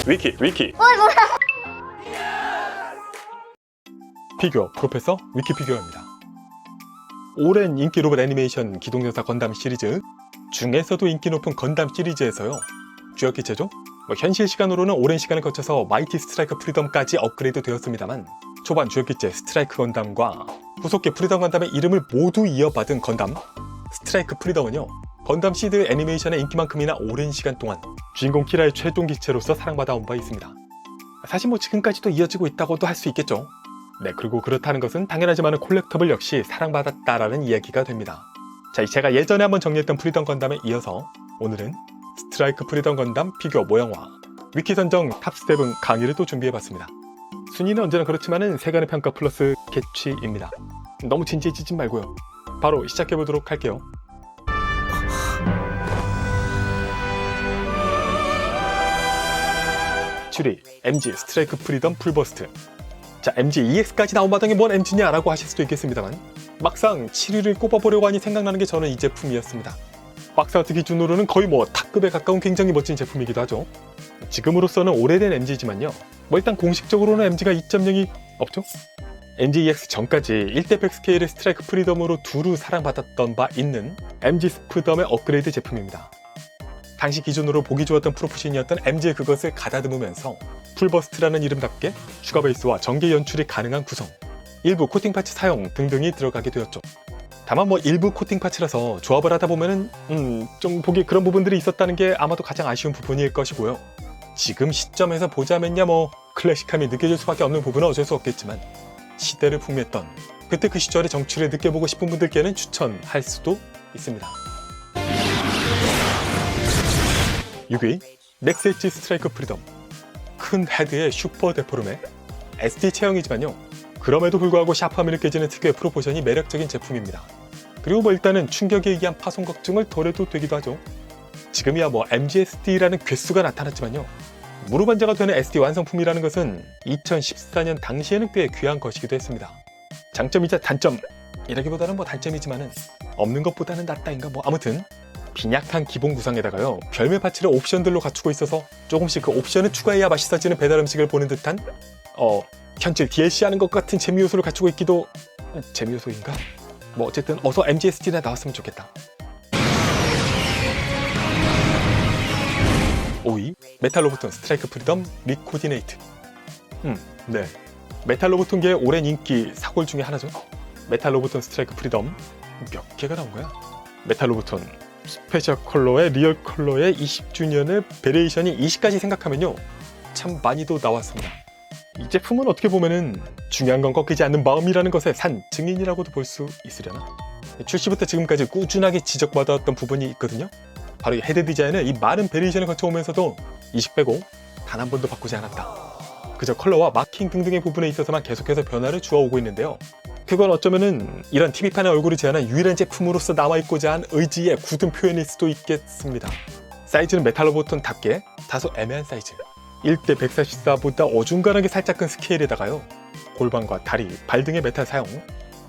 위키 피규어 프로페서 위키 피규어입니다. 오랜 인기 로봇 애니메이션 기동전사 건담 시리즈 중에서도 인기 높은 건담 시리즈에서요, 주역 기체죠? 현실 시간으로는 오랜 시간을 거쳐서 마이티 스트라이크 프리덤까지 업그레이드 되었습니다만, 초반 주역 기체 스트라이크 건담과 후속기 프리덤 건담의 이름을 모두 이어받은 건담 스트라이크 프리덤은요, 건담 시드 애니메이션의 인기만큼이나 오랜 시간 동안 주인공 키라의 최종 기체로서 사랑받아 온 바 있습니다. 사실 지금까지도 이어지고 있다고도 할 수 있겠죠. 네, 그리고 그렇다는 것은 당연하지만 콜렉터블 역시 사랑받았다라는 이야기가 됩니다. 자, 제가 예전에 한번 정리했던 프리덤 건담에 이어서 오늘은 스트라이크 프리덤 건담 피규어 모형화 위키 선정 탑7 강의를 또 준비해봤습니다. 순위는 언제나 그렇지만은 세간의 평가 플러스 개취입니다. 너무 진지해지지 말고요, 바로 시작해보도록 할게요. 추리 MG 스트라이크 프리덤 풀버스트. 자, MG EX까지 나온 마당에 뭔 MG냐 라고 하실 수도 있겠습니다만, 막상 7위를 꼽아보려고 하니 생각나는 게 저는 이 제품이었습니다. 박스아트 기준으로는 거의 탑급에 가까운 굉장히 멋진 제품이기도 하죠. 지금으로서는 오래된 MG지만요, 일단 공식적으로는 MG가 2.0이 없죠? MG EX 전까지 1대100 스케일의 스트라이크 프리덤으로 두루 사랑받았던 바 있는 MG 스프덤의 업그레이드 제품입니다. 당시 기준으로 보기 좋았던 프로포션이었던 MG의 그것을 가다듬으면서 풀버스트라는 이름답게 슈가 베이스와 전개 연출이 가능한 구성, 일부 코팅 파츠 사용 등등이 들어가게 되었죠. 다만 일부 코팅 파츠라서 조합을 하다 보면은 좀 보기에 그런 부분들이 있었다는 게 아마도 가장 아쉬운 부분일 것이고요. 지금 시점에서 보자면야 클래식함이 느껴질 수밖에 없는 부분은 어쩔 수 없겠지만, 시대를 풍미했던 그때 그 시절의 정취를 느껴보고 싶은 분들께는 추천할 수도 있습니다. 6위 넥스 엣지 스트라이크 프리덤. 큰 헤드의 슈퍼 데포름에 SD 체형이지만요, 그럼에도 불구하고 샤프함이 느껴지는 특유의 프로포션이 매력적인 제품입니다. 그리고 일단은 충격에 의한 파손 걱정을 덜해도 되기도 하죠. 지금이야 MGSD라는 괴수가 나타났지만요, 무릎 안자가 되는 SD 완성품이라는 것은 2014년 당시에는 꽤 귀한 것이기도 했습니다. 장점이자 단점이라기보다는 단점이지만은 없는 것보다는 낫다인가 아무튼 빈약한 기본 구성에다가요, 별매 파츠를 옵션들로 갖추고 있어서 조금씩 그 옵션을 추가해야 맛있어지는 배달 음식을 보는 듯한 현질 DLC 하는 것 같은 재미 요소를 갖추고 있기도, 재미 요소인가? 어쨌든 어서 MGSD나 나왔으면 좋겠다. 5위 메탈 로보톤 스트라이크 프리덤 리코디네이트. 네, 메탈 로보톤계의 오랜 인기 사골 중에 하나죠. 메탈 로보톤 스트라이크 프리덤 몇 개가 나온 거야? 메탈 로보톤 스페셜 컬러의 리얼 컬러의 20주년을 베리에이션이 20까지 생각하면요, 참 많이도 나왔습니다. 이 제품은 어떻게 보면은 중요한 건 꺾이지 않는 마음이라는 것의 산 증인이라고도 볼 수 있으려나? 출시부터 지금까지 꾸준하게 지적받아왔던 부분이 있거든요. 바로 이 헤드 디자인은 이 많은 베리에이션을 거쳐오면서도 20 빼고 단 한 번도 바꾸지 않았다. 그저 컬러와 마킹 등등의 부분에 있어서만 계속해서 변화를 주어오고 있는데요, 그건 어쩌면은 이런 TV판의 얼굴을 제한한 유일한 제품으로서 남아있고자 한 의지의 굳은 표현일 수도 있겠습니다. 사이즈는 메탈 로보톤답게 다소 애매한 사이즈, 1대 144보다 어중간하게 살짝 큰 스케일에다가요, 골반과 다리, 발 등의 메탈 사용,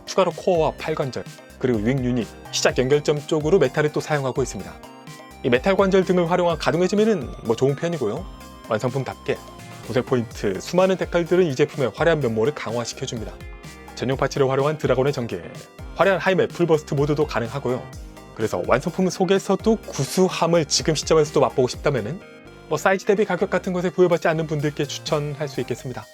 추가로 코어와 팔 관절, 그리고 윙 유닛, 시작 연결점 쪽으로 메탈을 또 사용하고 있습니다. 이 메탈 관절 등을 활용한 가동해주면은 좋은 편이고요, 완성품답게 도색 포인트, 수많은 데칼들은 이 제품의 화려한 면모를 강화시켜줍니다. 전용 파츠를 활용한 드라곤의 전개, 화려한 하이맵 풀버스트 모드도 가능하고요. 그래서 완성품 속에서도 구수함을 지금 시점에서도 맛보고 싶다면은 사이즈 대비 가격 같은 것에 부여받지 않는 분들께 추천할 수 있겠습니다.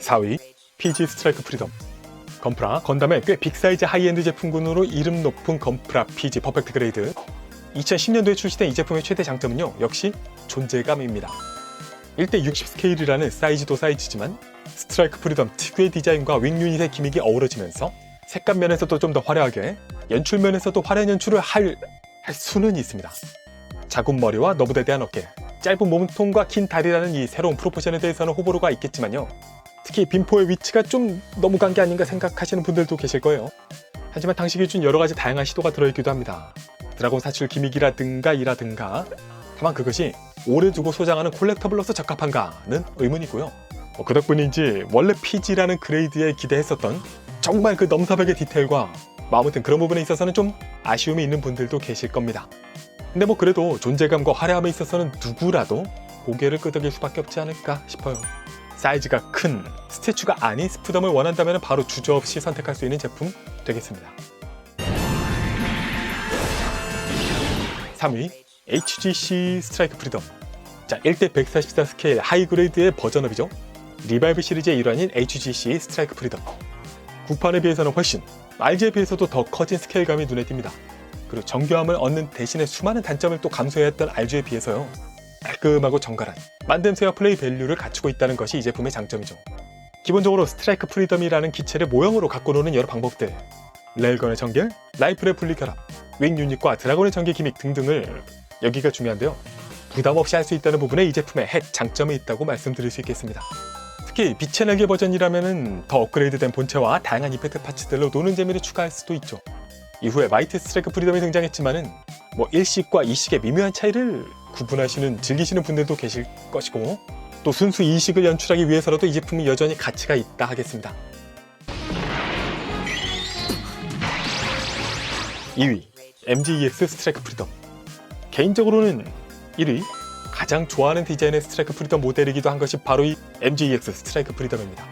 4위 PG 스트라이크 프리덤. 건프라 건담의 꽤 빅사이즈 하이엔드 제품군으로 이름 높은 건프라 PG 퍼펙트 그레이드. 2010년도에 출시된 이 제품의 최대 장점은요, 역시 존재감입니다. 1대 60 스케일이라는 사이즈도 사이즈지만 스트라이크 프리덤 특유의 디자인과 윙 유닛의 기믹이 어우러지면서 색감 면에서도 좀 더 화려하게, 연출 면에서도 화려한 연출을 할 수는 있습니다. 작은 머리와 너부대대한 어깨, 짧은 몸통과 긴 다리라는 이 새로운 프로포션에 대해서는 호불호가 있겠지만요, 특히 빈포의 위치가 좀 너무 간 게 아닌가 생각하시는 분들도 계실 거예요. 하지만 당시 기준 여러가지 다양한 시도가 들어있기도 합니다. 드라곤 사출 기믹이라든가 다만 그것이 오래 두고 소장하는 콜렉터블로서 적합한가는 의문이고요. 그 덕분인지 원래 PG라는 그레이드에 기대했었던 정말 그 넘사벽의 디테일과 아무튼 그런 부분에 있어서는 좀 아쉬움이 있는 분들도 계실 겁니다. 근데 그래도 존재감과 화려함에 있어서는 누구라도 고개를 끄덕일 수밖에 없지 않을까 싶어요. 사이즈가 큰 스태츄가 아닌 스푸덤을 원한다면 바로 주저없이 선택할 수 있는 제품 되겠습니다. 3위 HGC 스트라이크 프리덤. 자, 1대 144 스케일 하이그레이드의 버전업이죠. 리바이브 시리즈의 일환인 HGC 스트라이크 프리덤. 국판에 비해서는 훨씬, RG에 비해서도 더 커진 스케일감이 눈에 띕니다. 그리고 정교함을 얻는 대신에 수많은 단점을 또 감수해야 했던 RG에 비해서요, 깔끔하고 정갈한 만듦새와 플레이 밸류를 갖추고 있다는 것이 이 제품의 장점이죠. 기본적으로 스트라이크 프리덤이라는 기체를 모형으로 갖고 노는 여러 방법들, 레일건의 전개, 라이플의 분리 결합, 윙 유닛과 드라곤의 전개 기믹 등등을 여기가 중요한데요. 부담 없이 할 수 있다는 부분에 이 제품의 핵 장점이 있다고 말씀드릴 수 있겠습니다. 특히 빛의 날개 버전이라면 더 업그레이드된 본체와 다양한 이펙트 파츠들로 노는 재미를 추가할 수도 있죠. 이후에 마이트 스트라이크 프리덤이 등장했지만은 일식과 이식의 미묘한 차이를 구분하시는, 즐기시는 분들도 계실 것이고, 또 순수 이식을 연출하기 위해서라도 이 제품이 여전히 가치가 있다 하겠습니다. 2위 MGEX 스트라이크 프리덤. 개인적으로는 1위 가장 좋아하는 디자인의 스트라이크 프리덤 모델이기도 한 것이 바로 이 MGEX 스트라이크 프리덤입니다.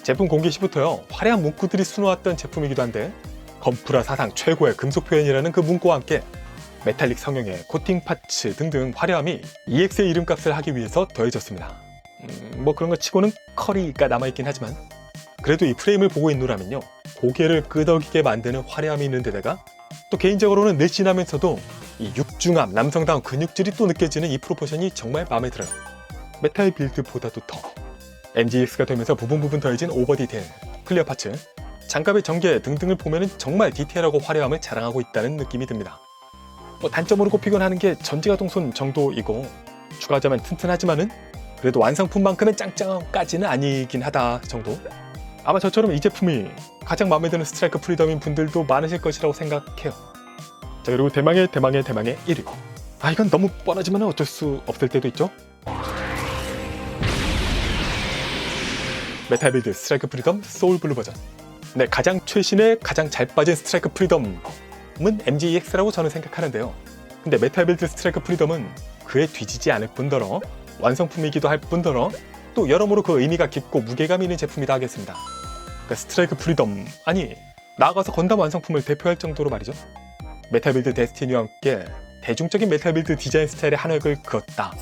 제품 공개 시부터요, 화려한 문구들이 수놓았던 제품이기도 한데, 건프라 사상 최고의 금속 표현이라는 그 문구와 함께 메탈릭 성형의 코팅 파츠 등등 화려함이 EX의 이름값을 하기 위해서 더해졌습니다. 그런 거 치고는 커리가 남아있긴 하지만, 그래도 이 프레임을 보고 있노라면요, 고개를 끄덕이게 만드는 화려함이 있는 데다가 또 개인적으로는 늘씬하면서도 이 육중함, 남성다운 근육질이 또 느껴지는 이 프로포션이 정말 마음에 들어요. 메탈 빌드보다도 더 MGX가 되면서 부분 더해진 오버 디테일, 클리어 파츠, 장갑의 전개 등등을 보면은 정말 디테일하고 화려함을 자랑하고 있다는 느낌이 듭니다. 단점으로 꼽히곤 하는 게 전지가동손 정도이고, 추가하자면 튼튼하지만은 그래도 완성품만큼은 짱짱까지는 아니긴 하다 정도. 아마 저처럼 이 제품이 가장 마음에 드는 스트라이크 프리덤인 분들도 많으실 것이라고 생각해요. 자, 그리고 대망의 1위. 이건 너무 뻔하지만 어쩔 수 없을 때도 있죠. 메탈빌드 스트라이크 프리덤 소울블루 버전. 네, 가장 최신의 가장 잘 빠진 스트라이크 프리덤은 MGEX라고 저는 생각하는데요. 근데 메탈빌드 스트라이크 프리덤은 그에 뒤지지 않을 뿐더러 완성품이기도 할 뿐더러 또 여러모로 그 의미가 깊고 무게감 있는 제품이다 하겠습니다. 그러니까 스트라이크 프리덤, 아니 나아가서 건담 완성품을 대표할 정도로 말이죠. 메탈빌드 데스티니와 함께 대중적인 메탈빌드 디자인 스타일의 한 획을 그었다.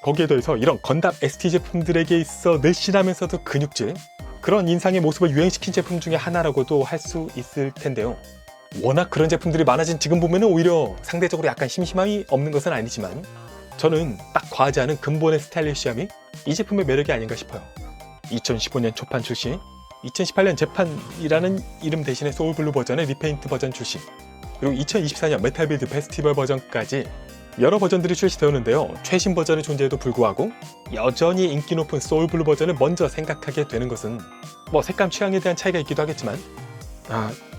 거기에 더해서 이런 건담 ST 제품들에게 있어 늘씬하면서도 근육질, 그런 인상의 모습을 유행시킨 제품 중에 하나라고도 할 수 있을 텐데요. 워낙 그런 제품들이 많아진 지금 보면은 오히려 상대적으로 약간 심심함이 없는 것은 아니지만, 저는 딱 과하지 않은 근본의 스타일리시함이 이 제품의 매력이 아닌가 싶어요. 2015년 초판 출시, 2018년 재판이라는 이름 대신에 소울블루 버전의 리페인트 버전 출시, 그리고 2024년 메탈빌드 페스티벌 버전까지 여러 버전들이 출시되었는데요. 최신 버전의 존재에도 불구하고 여전히 인기 높은 소울블루 버전을 먼저 생각하게 되는 것은 색감 취향에 대한 차이가 있기도 하겠지만,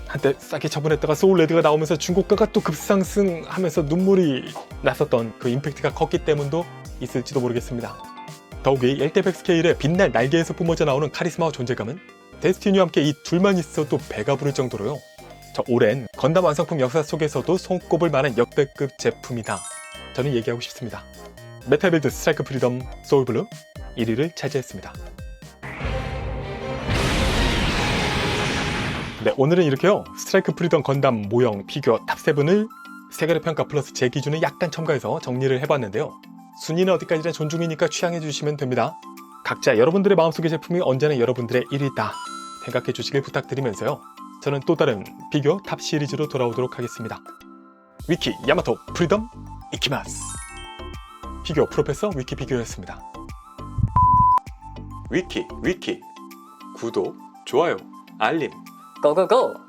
한때 싸게 처분했다가 소울레드가 나오면서 중고가가 또 급상승하면서 눈물이 났었던 그 임팩트가 컸기 때문도 있을지도 모르겠습니다. 더욱이 1대 100 스케일의 빛날 날개에서 뿜어져 나오는 카리스마와 존재감은 데스티니와 함께 이 둘만 있어도 배가 부를 정도로요, 저 오랜 건담 완성품 역사 속에서도 손꼽을 만한 역대급 제품이다, 저는 얘기하고 싶습니다. 메탈빌드 스트라이크 프리덤 소울블루 1위를 차지했습니다. 네, 오늘은 이렇게요, 스트라이크 프리덤 건담 모형 피규어 탑7을 세계의 평가 플러스 제 기준을 약간 첨가해서 정리를 해봤는데요. 순위는 어디까지나 존중이니까 취향해주시면 됩니다. 각자 여러분들의 마음속의 제품이 언제나 여러분들의 1위다 생각해 주시길 부탁드리면서요, 저는 또 다른 피규어 탑 시리즈로 돌아오도록 하겠습니다. 위키 야마토 프리덤 이키마스. 피규어 프로페서 위키 피규어였습니다. 위키 구독, 좋아요, 알림 고고고!